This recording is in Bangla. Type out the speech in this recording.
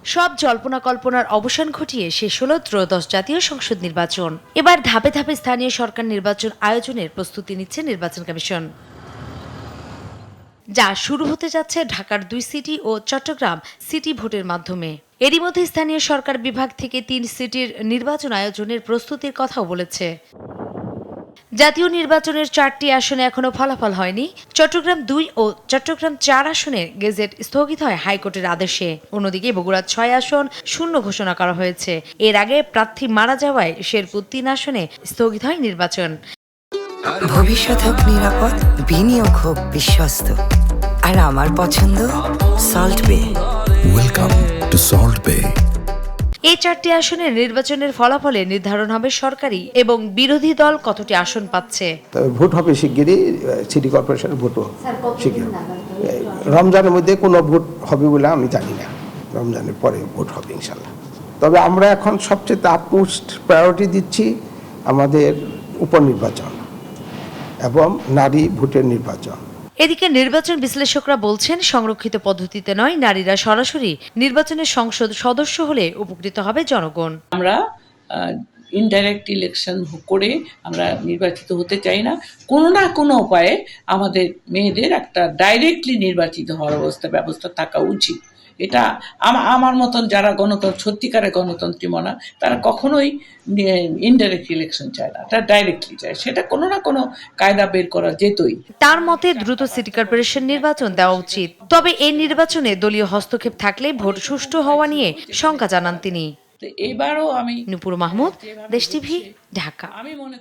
সব জল্পনা কল্পনার অবসান ঘটিয়ে শেষ হলো ত্রয়োদশ জাতীয় সংসদ নির্বাচন। এবার ধাপে ধাপে স্থানীয় সরকার নির্বাচন আয়োজনের প্রস্তুতি নিচ্ছে নির্বাচন কমিশন, যা শুরু হতে যাচ্ছে ঢাকার 2 সিটি ও চট্টগ্রাম সিটি ভোটের মাধ্যমে। এরই মধ্যে স্থানীয় সরকার বিভাগ থেকে 3 সিটির নির্বাচন আয়োজনের প্রস্তুতির কথাও বলেছে। জাতীয় নির্বাচনের 4টি আসনে এখনো ফলাফল হয়নি। চট্টগ্রাম 2 ও চট্টগ্রাম 4 আসনের গেজেট স্থগিত হয় হাইকোর্টের আদেশে। অন্যদিকে বগুড়া 6 আসন শূন্য ঘোষণা করা হয়েছে। এর আগে প্রার্থী মারা যাওয়ায় শেরপুর 3 আসনে স্থগিত হয় নির্বাচন। ভবিষ্যৎ হোক নিরাপদ, বিনিয়োগ হোক বিশ্বস্ত, আর আমার পছন্দ সল্ট বে। ওয়েলকাম টু সল্ট বে। এই 4টি আসনের নির্বাচনের ফলাফলে নির্ধারণ হবে সরকারি এবং বিরোধী দল কতটি আসন পাচ্ছে। ভোট হবে শিগগিরই, সিটি কর্পোরেশনের ভোটও শিগগির। রমজানের মধ্যে কোনো ভোট হবে বলে আমি জানি না, রমজানের পরে ভোট হবে ইনশাল্লাহ। তবে আমরা এখন সবচেয়ে আপমোস্ট প্রায়োরিটি দিচ্ছি আমাদের উপনির্বাচন এবং নারী ভোটের নির্বাচন। এদিকে নির্বাচন বিশ্লেষকরা বলছেন, সংরক্ষিত পদ্ধতিতে নয়, নারীরা সরাসরি নির্বাচনের সংসদ সদস্য হলে উপকৃত হবে জনগণ। আমরা ইনডাইরেক্ট ইলেকশন করে আমরা নির্বাচিত হতে চাই না। কোনো না কোনো উপায়ে আমাদের মেয়েদের একটা ডাইরেক্টলি নির্বাচিত হওয়ার ব্যবস্থা থাকা উচিত। এটা আমার মতন যারা সত্যিকারের গণতন্ত্রী মনা, তারা কখনোই ইনডাইরেক্ট ইলেকশন চায় না, তারা ডাইরেক্টলি চায়। সেটা কোনো না কোনো কায়দা বের করা যেতই। তার মতে দ্রুত সিটি কর্পোরেশন নির্বাচন দেওয়া উচিত। তবে এই নির্বাচনে দলীয় হস্তক্ষেপ থাকলে ভোট সুষ্ঠু হওয়া নিয়ে শঙ্কা জানান তিনি। এবারও আমি নূপুর মাহমুদ, দেশ টিভি, ঢাকা। আমি মনে